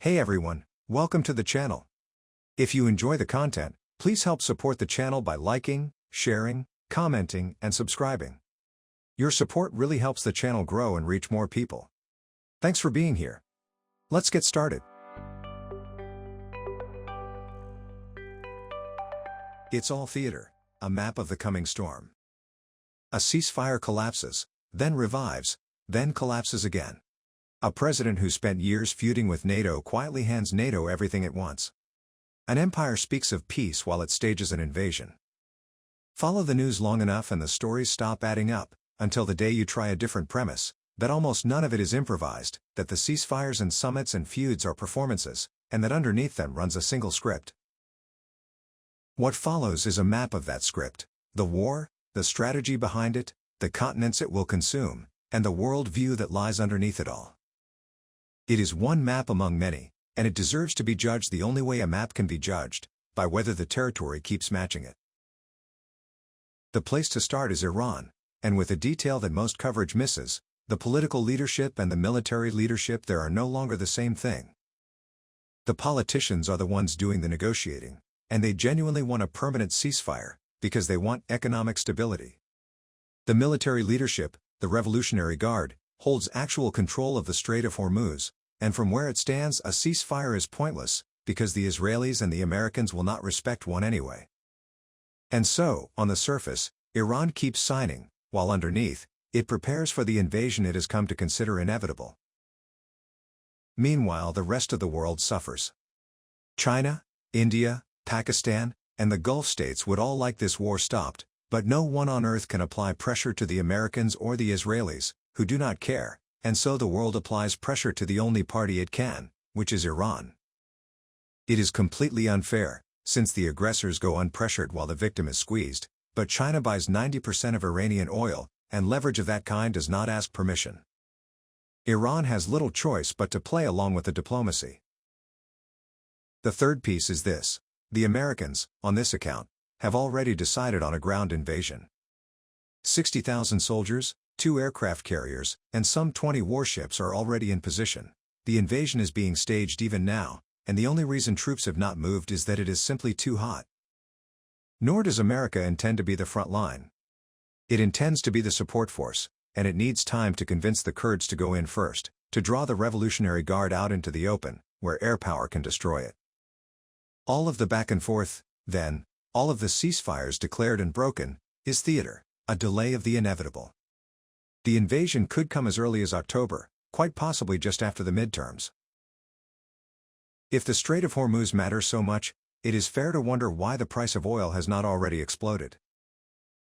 Hey everyone, welcome to the channel. If you enjoy the content, please help support the channel by liking, sharing, commenting, and subscribing. Your support really helps the channel grow and reach more people. Thanks for being here. Let's get started. It's all theater, a map of the coming storm. A ceasefire collapses, then revives, then collapses again. A president who spent years feuding with NATO quietly hands NATO everything it wants. An empire speaks of peace while it stages an invasion. Follow the news long enough and the stories stop adding up, until the day you try a different premise, that almost none of it is improvised, that the ceasefires and summits and feuds are performances, and that underneath them runs a single script. What follows is a map of that script: the war, the strategy behind it, the continents it will consume, and the worldview that lies underneath it all. It is one map among many, and it deserves to be judged the only way a map can be judged, by whether the territory keeps matching it. The place to start is Iran, and with a detail that most coverage misses, the political leadership and the military leadership there are no longer the same thing. The politicians are the ones doing the negotiating, and they genuinely want a permanent ceasefire, because they want economic stability. The military leadership, the Revolutionary Guard, holds actual control of the Strait of Hormuz, and from where it stands a ceasefire is pointless, because the Israelis and the Americans will not respect one anyway. And so, on the surface, Iran keeps signing, while underneath, it prepares for the invasion it has come to consider inevitable. Meanwhile, the rest of the world suffers. China, India, Pakistan, and the Gulf states would all like this war stopped, but no one on earth can apply pressure to the Americans or the Israelis, who do not care, and so the world applies pressure to the only party it can, which is Iran. It is completely unfair, since the aggressors go unpressured while the victim is squeezed, but China buys 90% of Iranian oil, and leverage of that kind does not ask permission. Iran has little choice but to play along with the diplomacy. The third piece is this: the Americans, on this account, have already decided on a ground invasion. 60,000 soldiers, 2 aircraft carriers, and some 20 warships are already in position. The invasion is being staged even now, and the only reason troops have not moved is that it is simply too hot. Nor does America intend to be the front line. It intends to be the support force, and it needs time to convince the Kurds to go in first, to draw the Revolutionary Guard out into the open, where air power can destroy it. All of the back and forth, then, all of the ceasefires declared and broken, is theater, a delay of the inevitable. The invasion could come as early as October, quite possibly just after the midterms. If the Strait of Hormuz matters so much, it is fair to wonder why the price of oil has not already exploded.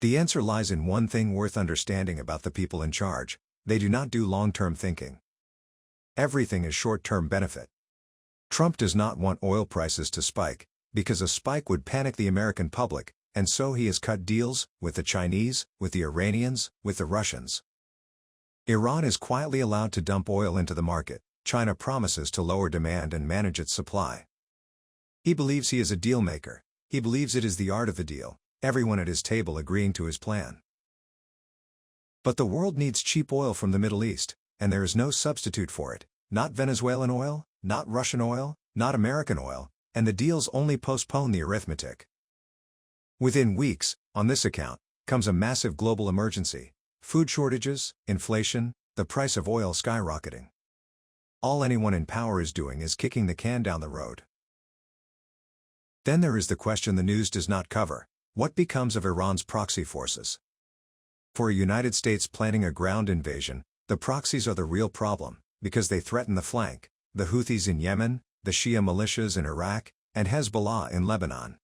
The answer lies in one thing worth understanding about the people in charge: they do not do long-term thinking. Everything is short-term benefit. Trump does not want oil prices to spike, because a spike would panic the American public, and so he has cut deals with the Chinese, with the Iranians, with the Russians. Iran is quietly allowed to dump oil into the market. China promises to lower demand and manage its supply. He believes he is a deal maker. He believes it is the art of the deal, everyone at his table agreeing to his plan. But the world needs cheap oil from the Middle East, and there is no substitute for it: not Venezuelan oil, not Russian oil, not American oil, and the deals only postpone the arithmetic. Within weeks, on this account, comes a massive global emergency: food shortages, inflation, the price of oil skyrocketing. All anyone in power is doing is kicking the can down the road. Then there is the question the news does not cover: what becomes of Iran's proxy forces? For a United States planning a ground invasion, the proxies are the real problem, because they threaten the flank: the Houthis in Yemen, the Shia militias in Iraq, and Hezbollah in Lebanon.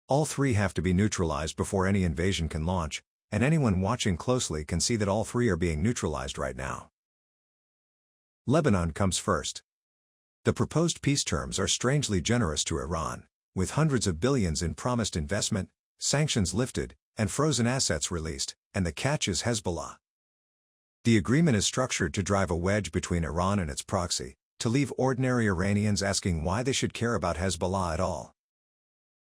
All three have to be neutralized before any invasion can launch, and anyone watching closely can see that all three are being neutralized right now. Lebanon comes first. The proposed peace terms are strangely generous to Iran, with hundreds of billions in promised investment, sanctions lifted, and frozen assets released, and the catch is Hezbollah. The agreement is structured to drive a wedge between Iran and its proxy, to leave ordinary Iranians asking why they should care about Hezbollah at all.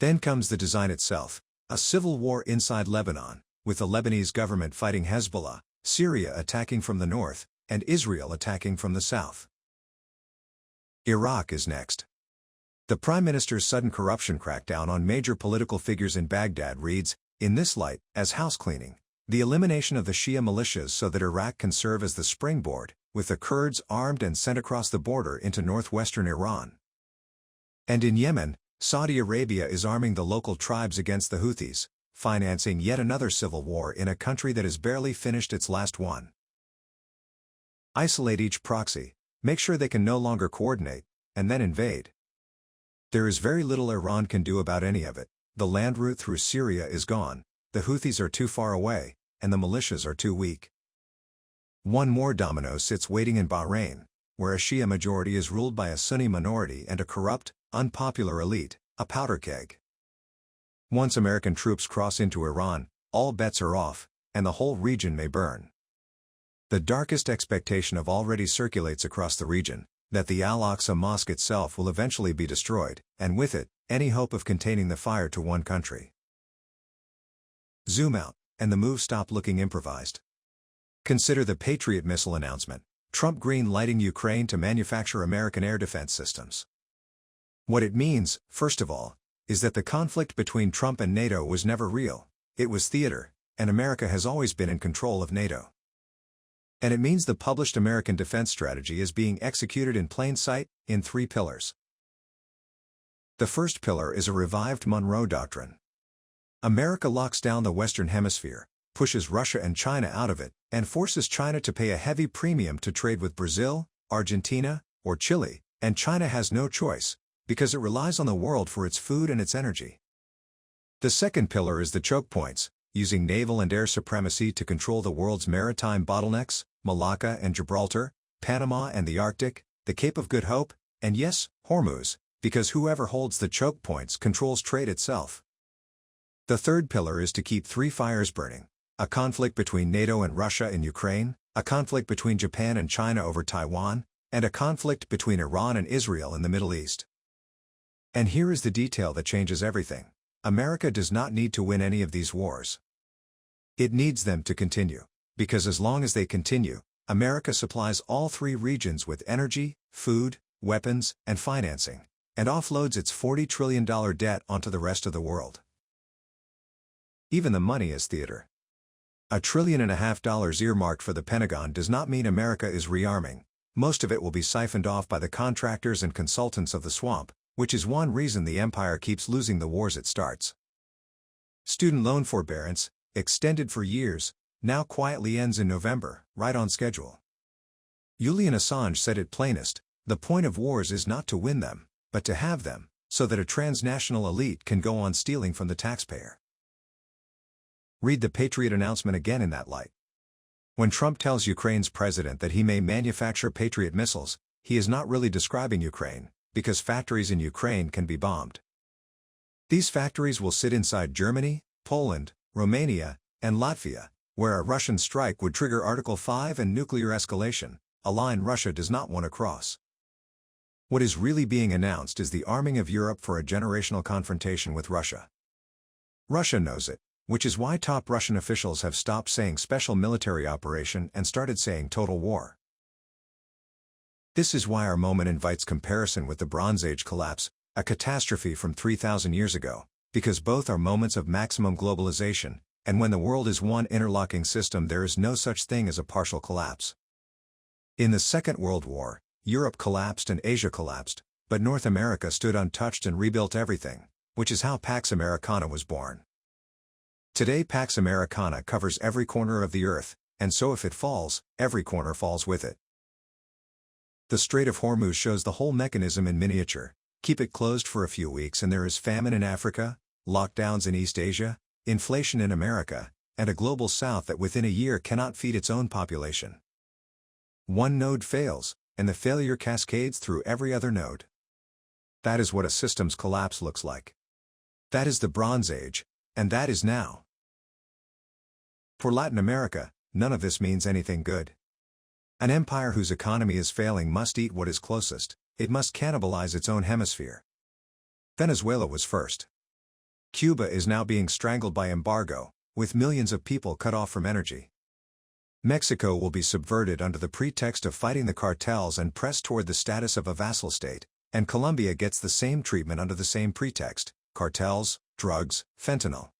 Then comes the design itself: a civil war inside Lebanon, with the Lebanese government fighting Hezbollah, Syria attacking from the north, and Israel attacking from the south. Iraq is next. The Prime Minister's sudden corruption crackdown on major political figures in Baghdad reads, in this light, as house cleaning. The elimination of the Shia militias so that Iraq can serve as the springboard, with the Kurds armed and sent across the border into northwestern Iran. And in Yemen, Saudi Arabia is arming the local tribes against the Houthis, financing yet another civil war in a country that has barely finished its last one. Isolate each proxy, make sure they can no longer coordinate, and then invade. There is very little Iran can do about any of it. The land route through Syria is gone, the Houthis are too far away, and the militias are too weak. One more domino sits waiting in Bahrain, where a Shia majority is ruled by a Sunni minority and a corrupt, unpopular elite, a powder keg. Once American troops cross into Iran, all bets are off, and the whole region may burn. The darkest expectation already circulates across the region, that the Al-Aqsa Mosque itself will eventually be destroyed, and with it, any hope of containing the fire to one country. Zoom out, and the move stopped looking improvised. Consider the Patriot missile announcement, Trump green-lighting Ukraine to manufacture American air defense systems. What it means, first of all, is that the conflict between Trump and NATO was never real, it was theater, and America has always been in control of NATO. And it means the published American defense strategy is being executed in plain sight, in 3 pillars. The first pillar is a revived Monroe Doctrine. America locks down the Western Hemisphere, pushes Russia and China out of it, and forces China to pay a heavy premium to trade with Brazil, Argentina, or Chile, and China has no choice, because it relies on the world for its food and its energy. The second pillar is the choke points, using naval and air supremacy to control the world's maritime bottlenecks, Malacca and Gibraltar, Panama and the Arctic, the Cape of Good Hope, and yes, Hormuz, because whoever holds the choke points controls trade itself. The third pillar is to keep 3 fires burning: a conflict between NATO and Russia in Ukraine, a conflict between Japan and China over Taiwan, and a conflict between Iran and Israel in the Middle East. And here is the detail that changes everything. America does not need to win any of these wars. It needs them to continue, because as long as they continue, America supplies all 3 regions with energy, food, weapons, and financing, and offloads its $40 trillion debt onto the rest of the world. Even the money is theater. $1.5 trillion earmarked for the Pentagon does not mean America is rearming. Most of it will be siphoned off by the contractors and consultants of the swamp, which is one reason the empire keeps losing the wars it starts. Student loan forbearance, extended for years, now quietly ends in November, right on schedule. Julian Assange said it plainest, the point of wars is not to win them, but to have them, so that a transnational elite can go on stealing from the taxpayer. Read the Patriot announcement again in that light. When Trump tells Ukraine's president that he may manufacture Patriot missiles, he is not really describing Ukraine, because factories in Ukraine can be bombed. These factories will sit inside Germany, Poland, Romania, and Latvia, where a Russian strike would trigger Article 5 and nuclear escalation, a line Russia does not want to cross. What is really being announced is the arming of Europe for a generational confrontation with Russia. Russia knows it, which is why top Russian officials have stopped saying special military operation and started saying total war. This is why our moment invites comparison with the Bronze Age collapse, a catastrophe from 3,000 years ago, because both are moments of maximum globalization, and when the world is one interlocking system there is no such thing as a partial collapse. In the Second World War, Europe collapsed and Asia collapsed, but North America stood untouched and rebuilt everything, which is how Pax Americana was born. Today Pax Americana covers every corner of the earth, and so if it falls, every corner falls with it. The Strait of Hormuz shows the whole mechanism in miniature. Keep it closed for a few weeks and there is famine in Africa, lockdowns in East Asia, inflation in America, and a global south that within a year cannot feed its own population. One node fails, and the failure cascades through every other node. That is what a system's collapse looks like. That is the Bronze Age, and that is now. For Latin America, none of this means anything good. An empire whose economy is failing must eat what is closest, it must cannibalize its own hemisphere. Venezuela was first. Cuba is now being strangled by embargo, with millions of people cut off from energy. Mexico will be subverted under the pretext of fighting the cartels and pressed toward the status of a vassal state, and Colombia gets the same treatment under the same pretext: cartels, drugs, fentanyl.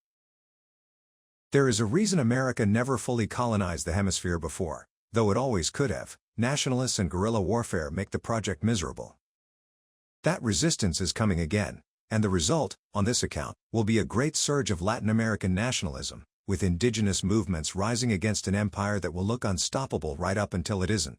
There is a reason America never fully colonized the hemisphere before, though it always could have. Nationalists and guerrilla warfare make the project miserable. That resistance is coming again, and the result, on this account, will be a great surge of Latin American nationalism, with indigenous movements rising against an empire that will look unstoppable right up until it isn't.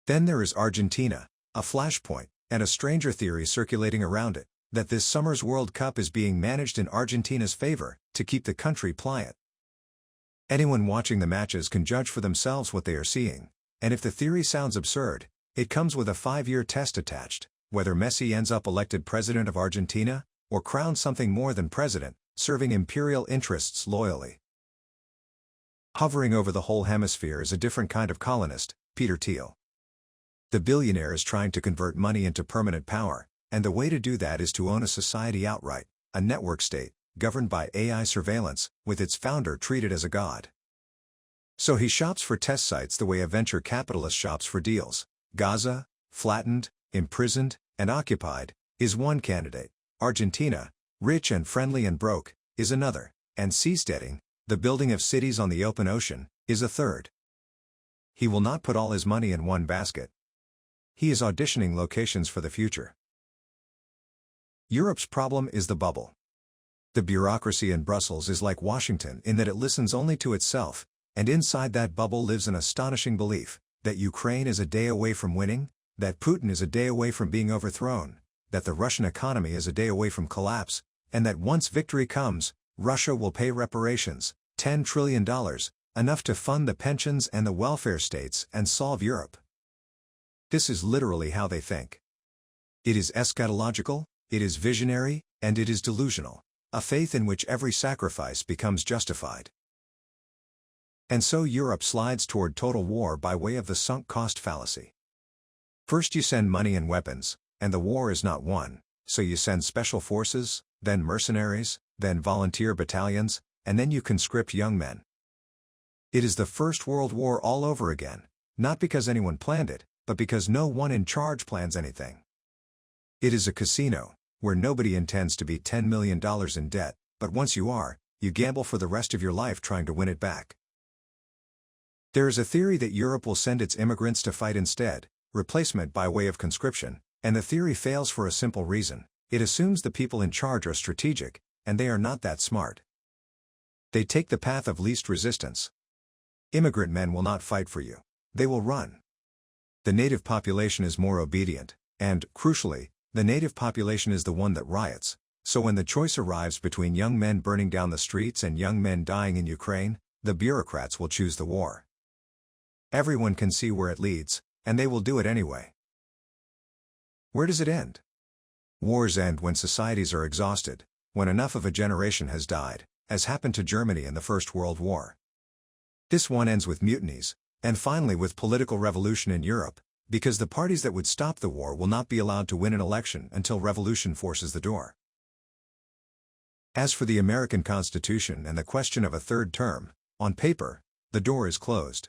Then there is Argentina, a flashpoint, and a stranger theory circulating around it, that this summer's World Cup is being managed in Argentina's favor, to keep the country pliant. Anyone watching the matches can judge for themselves what they are seeing, and if the theory sounds absurd, it comes with a 5-year test attached: whether Messi ends up elected president of Argentina, or crowned something more than president, serving imperial interests loyally. Hovering over the whole hemisphere is a different kind of colonist, Peter Thiel. The billionaire is trying to convert money into permanent power, and the way to do that is to own a society outright, a network state, governed by AI surveillance, with its founder treated as a god. So he shops for test sites the way a venture capitalist shops for deals. Gaza, flattened, imprisoned, and occupied, is one candidate. Argentina, rich and friendly and broke, is another. And seasteading, the building of cities on the open ocean, is a third. He will not put all his money in one basket. He is auditioning locations for the future. Europe's problem is the bubble. The bureaucracy in Brussels is like Washington in that it listens only to itself, and inside that bubble lives an astonishing belief that Ukraine is a day away from winning, that Putin is a day away from being overthrown, that the Russian economy is a day away from collapse, and that once victory comes, Russia will pay reparations, $10 trillion, enough to fund the pensions and the welfare states and solve Europe. This is literally how they think. It is eschatological, it is visionary, and it is delusional. A faith in which every sacrifice becomes justified. And so Europe slides toward total war by way of the sunk cost fallacy. First you send money and weapons, and the war is not won, so you send special forces, then mercenaries, then volunteer battalions, and then you conscript young men. It is the First World War all over again, not because anyone planned it, but because no one in charge plans anything. It is a casino, where nobody intends to be $10 million in debt, but once you are, you gamble for the rest of your life trying to win it back. There is a theory that Europe will send its immigrants to fight instead, replacement by way of conscription, and the theory fails for a simple reason: it assumes the people in charge are strategic, and they are not that smart. They take the path of least resistance. Immigrant men will not fight for you. They will run. The native population is more obedient, and, crucially, the native population is the one that riots, so when the choice arrives between young men burning down the streets and young men dying in Ukraine, the bureaucrats will choose the war. Everyone can see where it leads, and they will do it anyway. Where does it end? Wars end when societies are exhausted, when enough of a generation has died, as happened to Germany in the First World War. This one ends with mutinies, and finally with political revolution in Europe, because the parties that would stop the war will not be allowed to win an election until revolution forces the door. As for the American Constitution and the question of a third term, on paper, the door is closed.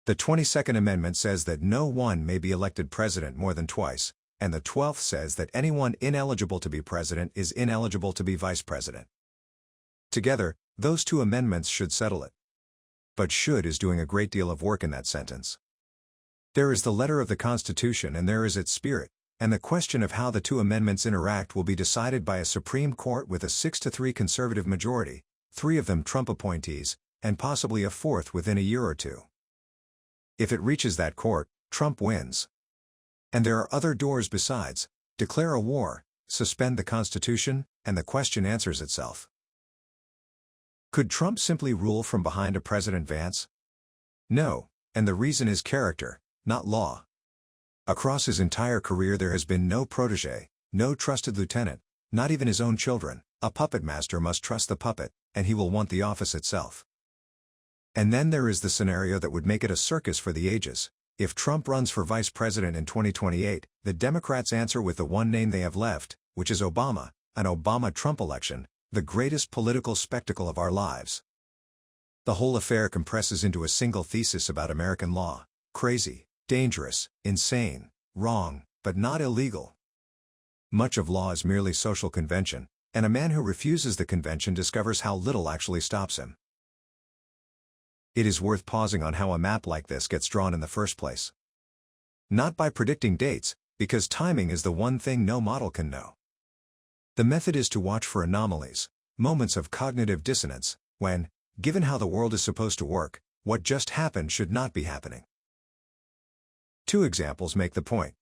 The 22nd Amendment says that no one may be elected president more than twice, and the 12th says that anyone ineligible to be president is ineligible to be vice president. Together, those two amendments should settle it. But should is doing a great deal of work in that sentence. There is the letter of the Constitution and there is its spirit, and the question of how the two amendments interact will be decided by a Supreme Court with a 6-3 conservative majority, 3 of them Trump appointees, and possibly a 4th within a year or two. If it reaches that court, Trump wins. And there are other doors besides: declare a war, suspend the Constitution, and the question answers itself. Could Trump simply rule from behind a President Vance? No, and the reason is character, not law. Across his entire career there has been no protege, no trusted lieutenant, not even his own children. A puppet master must trust the puppet, and he will want the office itself. And then there is the scenario that would make it a circus for the ages. If Trump runs for vice president in 2028, the Democrats answer with the one name they have left, which is Obama, an Obama-Trump election, the greatest political spectacle of our lives. The whole affair compresses into a single thesis about American law: crazy, dangerous, insane, wrong, but not illegal. Much of law is merely social convention, and a man who refuses the convention discovers how little actually stops him. It is worth pausing on how a map like this gets drawn in the first place. Not by predicting dates, because timing is the one thing no model can know. The method is to watch for anomalies, moments of cognitive dissonance, when, given how the world is supposed to work, what just happened should not be happening. Two examples make the point.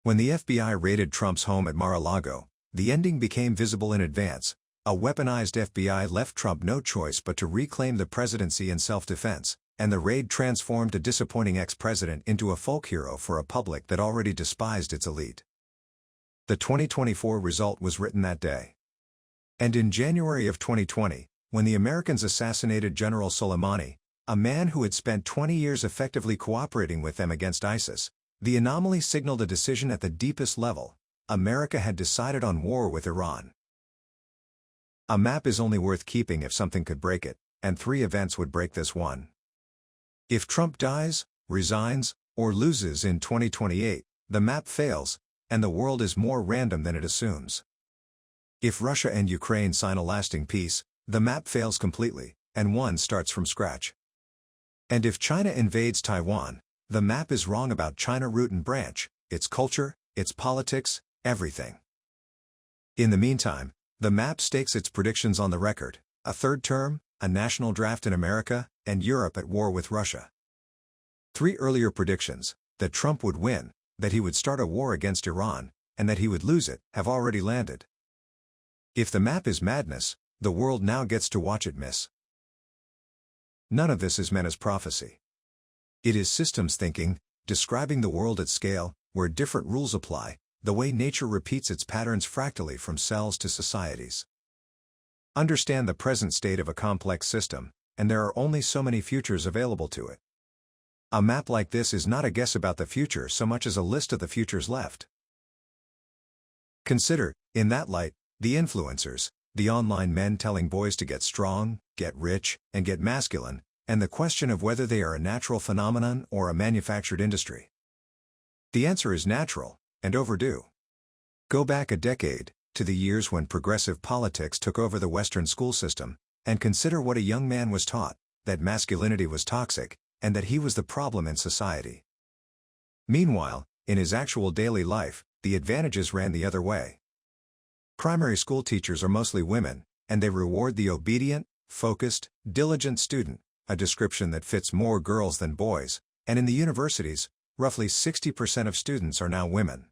When the FBI raided Trump's home at Mar-a-Lago, the ending became visible in advance. A weaponized FBI left Trump no choice but to reclaim the presidency in self-defense, and the raid transformed a disappointing ex-president into a folk hero for a public that already despised its elite. The 2024 result was written that day. And in January of 2020, when the Americans assassinated General Soleimani, a man who had spent 20 years effectively cooperating with them against ISIS, the anomaly signaled a decision at the deepest level: America had decided on war with Iran. A map is only worth keeping if something could break it, and three events would break this one. If Trump dies, resigns, or loses in 2028, the map fails, and the world is more random than it assumes. If Russia and Ukraine sign a lasting peace, the map fails completely, and one starts from scratch. And if China invades Taiwan, the map is wrong about China root and branch, its culture, its politics, everything. In the meantime, the map stakes its predictions on the record: a third term, a national draft in America, and Europe at war with Russia. Three earlier predictions, that Trump would win, that he would start a war against Iran, and that he would lose it, have already landed. If the map is madness, the world now gets to watch it miss. None of this is meant as prophecy. It is systems thinking, describing the world at scale, where different rules apply, the way nature repeats its patterns fractally from cells to societies. Understand the present state of a complex system, and there are only so many futures available to it. A map like this is not a guess about the future so much as a list of the futures left. Consider, in that light, the influencers, the online men telling boys to get strong, get rich, and get masculine, and the question of whether they are a natural phenomenon or a manufactured industry. The answer is natural, and overdue. Go back a decade, to the years when progressive politics took over the Western school system, and consider what a young man was taught: that masculinity was toxic, and that he was the problem in society. Meanwhile, in his actual daily life, the advantages ran the other way. Primary school teachers are mostly women, and they reward the obedient, focused, diligent student, a description that fits more girls than boys, and in the universities, roughly 60% of students are now women.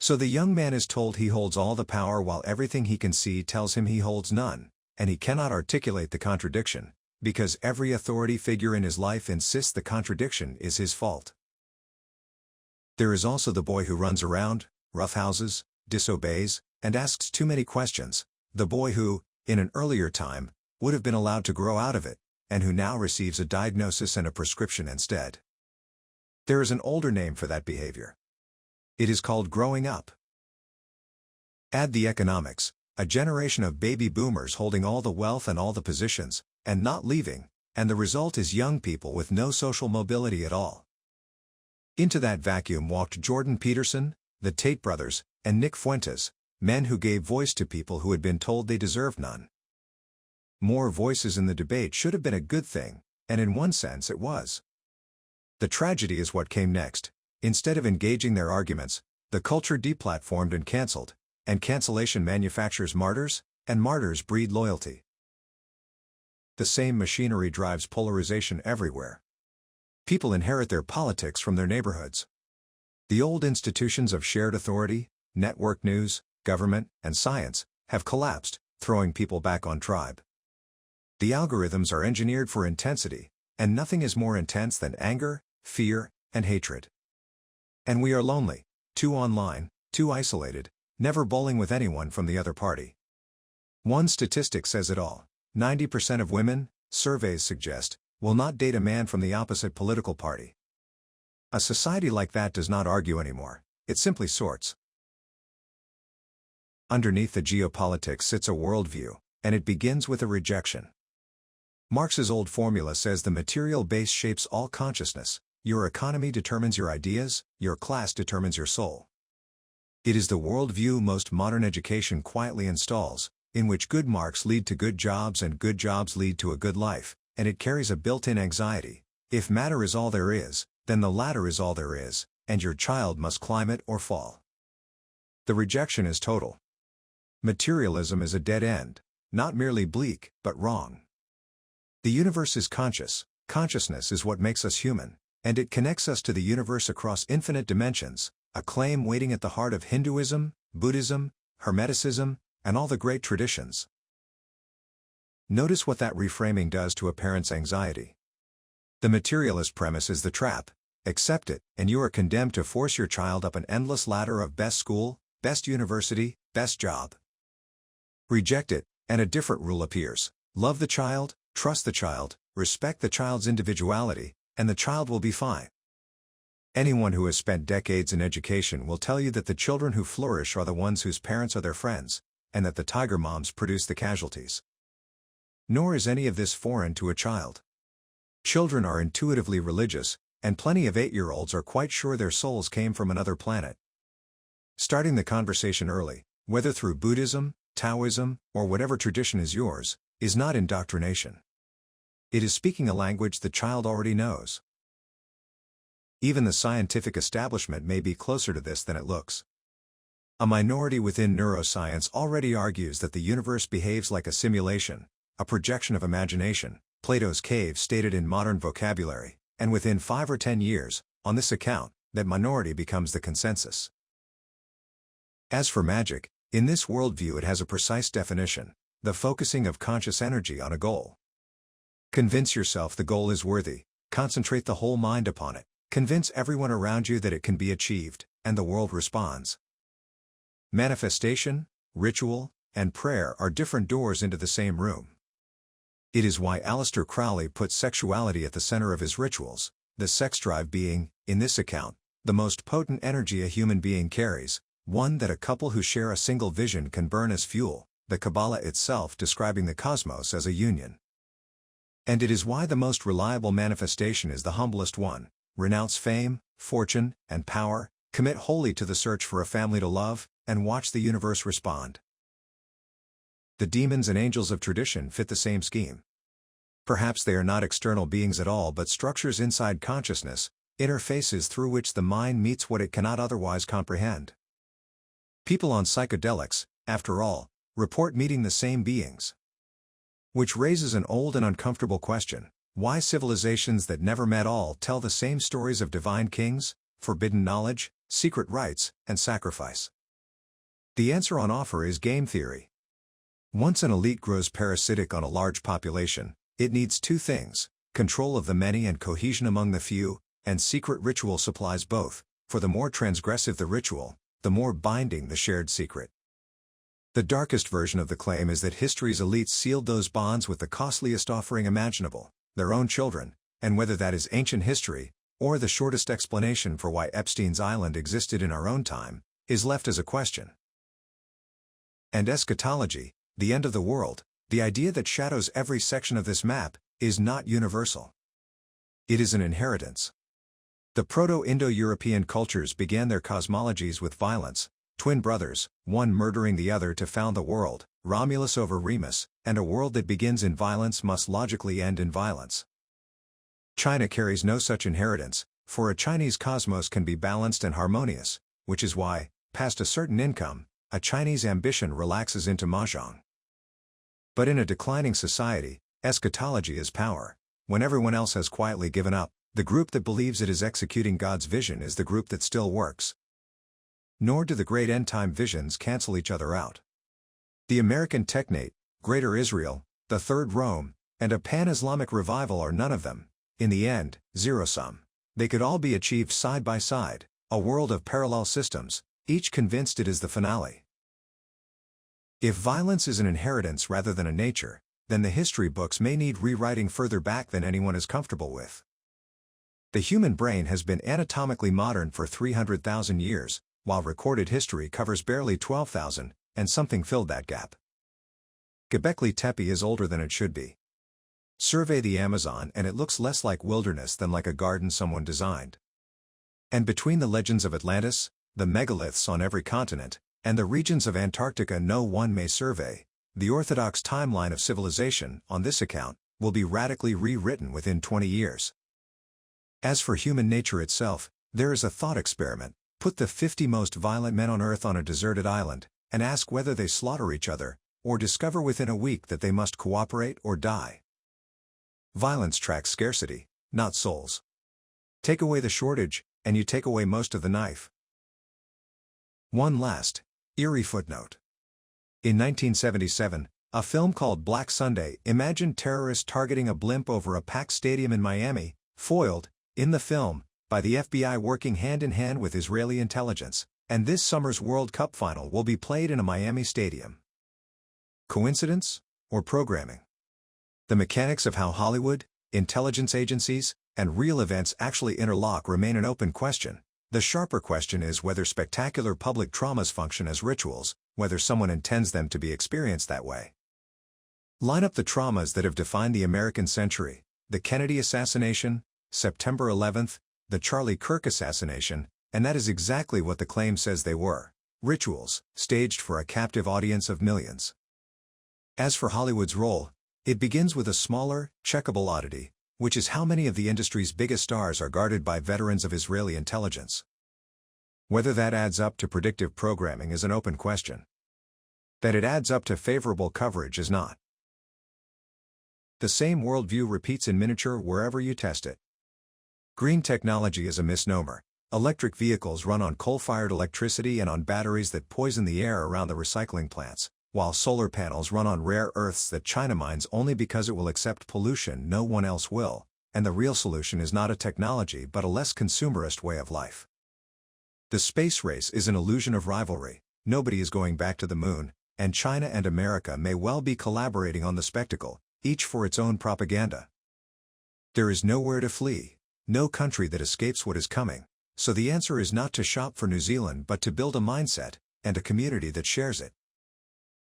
So the young man is told he holds all the power while everything he can see tells him he holds none, and he cannot articulate the contradiction, because every authority figure in his life insists the contradiction is his fault. There is also the boy who runs around, roughhouses, disobeys, and asks too many questions, the boy who, in an earlier time, would have been allowed to grow out of it, and who now receives a diagnosis and a prescription instead. There is an older name for that behavior. It is called growing up. Add the economics, a generation of baby boomers holding all the wealth and all the positions, and not leaving, and the result is young people with no social mobility at all. Into that vacuum walked Jordan Peterson, the Tate brothers, and Nick Fuentes, men who gave voice to people who had been told they deserved none. More voices in the debate should have been a good thing, and in one sense it was. The tragedy is what came next. Instead of engaging their arguments, the culture deplatformed and cancelled, and cancellation manufactures martyrs, and martyrs breed loyalty. The same machinery drives polarization everywhere. People inherit their politics from their neighborhoods. The old institutions of shared authority, network news, government, and science, have collapsed, throwing people back on tribe. The algorithms are engineered for intensity, and nothing is more intense than anger, fear, and hatred. And we are lonely, too online, too isolated, never bowling with anyone from the other party. One statistic says it all: 90% of women, surveys suggest, will not date a man from the opposite political party. A society like that does not argue anymore, it simply sorts. Underneath the geopolitics sits a worldview, and it begins with a rejection. Marx's old formula says the material base shapes all consciousness, your economy determines your ideas, your class determines your soul. It is the worldview most modern education quietly installs, in which good marks lead to good jobs and good jobs lead to a good life, and it carries a built-in anxiety. If matter is all there is, then the ladder is all there is, and your child must climb it or fall. The rejection is total. Materialism is a dead end, not merely bleak, but wrong. The universe is conscious, consciousness is what makes us human, and it connects us to the universe across infinite dimensions, a claim waiting at the heart of Hinduism, Buddhism, Hermeticism, and all the great traditions. Notice what that reframing does to a parent's anxiety. The materialist premise is the trap. Accept it, and you are condemned to force your child up an endless ladder of best school, best university, best job. Reject it, and a different rule appears. Love the child, trust the child, respect the child's individuality, and the child will be fine. Anyone who has spent decades in education will tell you that the children who flourish are the ones whose parents are their friends, and that the tiger moms produce the casualties. Nor is any of this foreign to a child. Children are intuitively religious, and plenty of 8-year-olds are quite sure their souls came from another planet. Starting the conversation early, whether through Buddhism, Taoism, or whatever tradition is yours, is not indoctrination. It is speaking a language the child already knows. Even the scientific establishment may be closer to this than it looks. A minority within neuroscience already argues that the universe behaves like a simulation, a projection of imagination, Plato's cave stated in modern vocabulary, and within 5 or 10 years, on this account, that minority becomes the consensus. As for magic, in this worldview it has a precise definition: the focusing of conscious energy on a goal. Convince yourself the goal is worthy, concentrate the whole mind upon it, convince everyone around you that it can be achieved, and the world responds. Manifestation, ritual, and prayer are different doors into the same room. It is why Aleister Crowley puts sexuality at the center of his rituals, the sex drive being, in this account, the most potent energy a human being carries, one that a couple who share a single vision can burn as fuel, the Kabbalah itself describing the cosmos as a union. And it is why the most reliable manifestation is the humblest one: renounce fame, fortune, and power, commit wholly to the search for a family to love, and watch the universe respond. The demons and angels of tradition fit the same scheme. Perhaps they are not external beings at all but structures inside consciousness, interfaces through which the mind meets what it cannot otherwise comprehend. People on psychedelics, after all, report meeting the same beings. Which raises an old and uncomfortable question: why civilizations that never met all tell the same stories of divine kings, forbidden knowledge, secret rites, and sacrifice? The answer on offer is game theory. Once an elite grows parasitic on a large population, it needs two things: control of the many and cohesion among the few, and secret ritual supplies both, for the more transgressive the ritual, the more binding the shared secret. The darkest version of the claim is that history's elites sealed those bonds with the costliest offering imaginable, their own children, and whether that is ancient history, or the shortest explanation for why Epstein's Island existed in our own time, is left as a question. And eschatology, the end of the world, the idea that shadows every section of this map, is not universal. It is an inheritance. The Proto-Indo-European cultures began their cosmologies with violence, twin brothers, one murdering the other to found the world, Romulus over Remus, and a world that begins in violence must logically end in violence. China carries no such inheritance, for a Chinese cosmos can be balanced and harmonious, which is why, past a certain income, a Chinese ambition relaxes into mahjong. But in a declining society, eschatology is power. When everyone else has quietly given up, the group that believes it is executing God's vision is the group that still works. Nor do the great end-time visions cancel each other out. The American Technate, Greater Israel, the Third Rome, and a pan-Islamic revival are none of them, in the end, zero-sum. They could all be achieved side by side, a world of parallel systems, each convinced it is the finale. If violence is an inheritance rather than a nature, then the history books may need rewriting further back than anyone is comfortable with. The human brain has been anatomically modern for 300,000 years, while recorded history covers barely 12,000, and something filled that gap. Göbekli Tepe is older than it should be. Survey the Amazon and it looks less like wilderness than like a garden someone designed. And between the legends of Atlantis, the megaliths on every continent, and the regions of Antarctica no one may survey, the orthodox timeline of civilization, on this account, will be radically rewritten within 20 years. As for human nature itself, there is a thought experiment. Put the 50 most violent men on Earth on a deserted island, and ask whether they slaughter each other, or discover within a week that they must cooperate or die. Violence tracks scarcity, not souls. Take away the shortage, and you take away most of the knife. One last, eerie footnote. In 1977, a film called Black Sunday imagined terrorists targeting a blimp over a packed stadium in Miami, foiled, in the film, by the FBI working hand-in-hand with Israeli intelligence, and this summer's World Cup final will be played in a Miami stadium. Coincidence, or programming? The mechanics of how Hollywood, intelligence agencies, and real events actually interlock remain an open question. The sharper question is whether spectacular public traumas function as rituals, whether someone intends them to be experienced that way. Line up the traumas that have defined the American century: the Kennedy assassination, September 11th, the Charlie Kirk assassination, and that is exactly what the claim says they were: rituals, staged for a captive audience of millions. As for Hollywood's role, it begins with a smaller, checkable oddity, which is how many of the industry's biggest stars are guarded by veterans of Israeli intelligence. Whether that adds up to predictive programming is an open question. That it adds up to favorable coverage is not. The same worldview repeats in miniature wherever you test it. Green technology is a misnomer. Electric vehicles run on coal-fired electricity and on batteries that poison the air around the recycling plants, while solar panels run on rare earths that China mines only because it will accept pollution no one else will, and the real solution is not a technology but a less consumerist way of life. The space race is an illusion of rivalry. Nobody is going back to the moon, and China and America may well be collaborating on the spectacle, each for its own propaganda. There is nowhere to flee, no country that escapes what is coming, so the answer is not to shop for New Zealand but to build a mindset, and a community that shares it.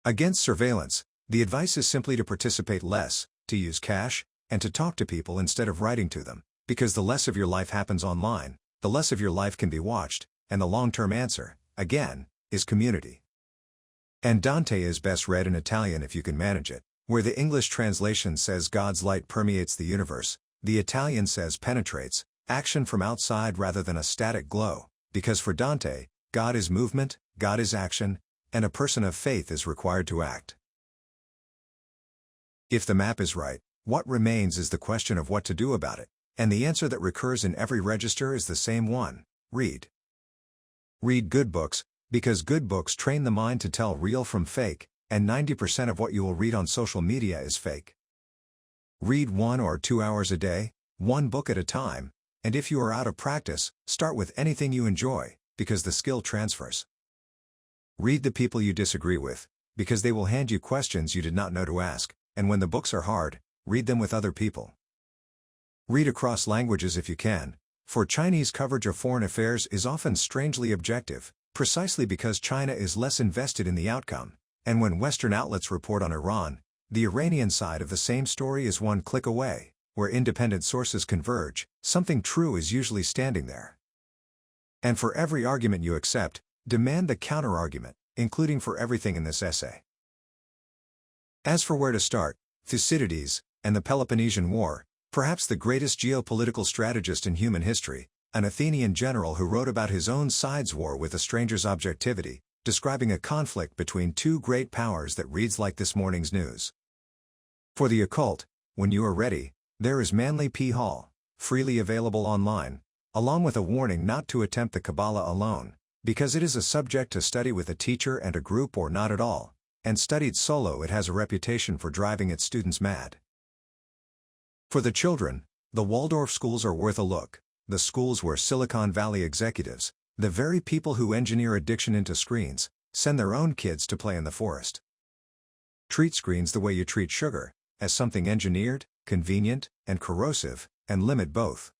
Against surveillance, the advice is simply to participate less, to use cash, and to talk to people instead of writing to them, because the less of your life happens online, the less of your life can be watched, and the long-term answer, again, is community. And Dante is best read in Italian if you can manage it. Where the English translation says God's light permeates the universe, the Italian says penetrates, action from outside rather than a static glow, because for Dante, God is movement, God is action, and a person of faith is required to act. If the map is right, what remains is the question of what to do about it, and the answer that recurs in every register is the same one: read. Read good books, because good books train the mind to tell real from fake, and 90% of what you will read on social media is fake. Read 1 or 2 hours a day, one book at a time, and if you are out of practice, start with anything you enjoy, because the skill transfers. Read the people you disagree with, because they will hand you questions you did not know to ask, and when the books are hard, read them with other people. Read across languages if you can, for Chinese coverage of foreign affairs is often strangely objective, precisely because China is less invested in the outcome, and when Western outlets report on Iran, the Iranian side of the same story is one click away. Where independent sources converge, something true is usually standing there. And for every argument you accept, demand the counter-argument, including for everything in this essay. As for where to start, Thucydides, and the Peloponnesian War, perhaps the greatest geopolitical strategist in human history, an Athenian general who wrote about his own side's war with a stranger's objectivity, describing a conflict between two great powers that reads like this morning's news. For the occult, when you are ready, there is Manly P. Hall, freely available online, along with a warning not to attempt the Kabbalah alone, because it is a subject to study with a teacher and a group or not at all, and studied solo it has a reputation for driving its students mad. For the children, the Waldorf schools are worth a look, the schools where Silicon Valley executives, the very people who engineer addiction into screens, send their own kids to play in the forest. Treat screens the way you treat sugar, as something engineered, convenient, and corrosive, and limit both.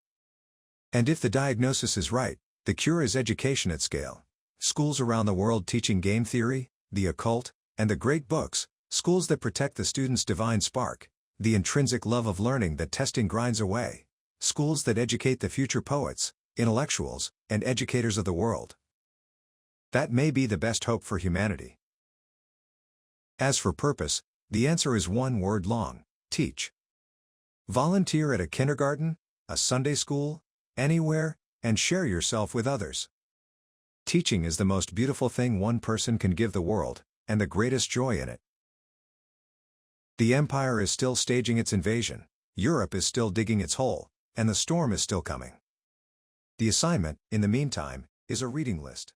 And if the diagnosis is right, the cure is education at scale. Schools around the world teaching game theory, the occult, and the great books, schools that protect the student's divine spark, The intrinsic love of learning that testing grinds away. Schools that educate the future poets, intellectuals, and educators of the world. That may be the best hope for humanity. As for purpose, the answer is one word long: teach. Volunteer at a kindergarten, a Sunday school, anywhere, and share yourself with others. Teaching is the most beautiful thing one person can give the world, and the greatest joy in it. The empire is still staging its invasion, Europe is still digging its hole, and the storm is still coming. The assignment, in the meantime, is a reading list.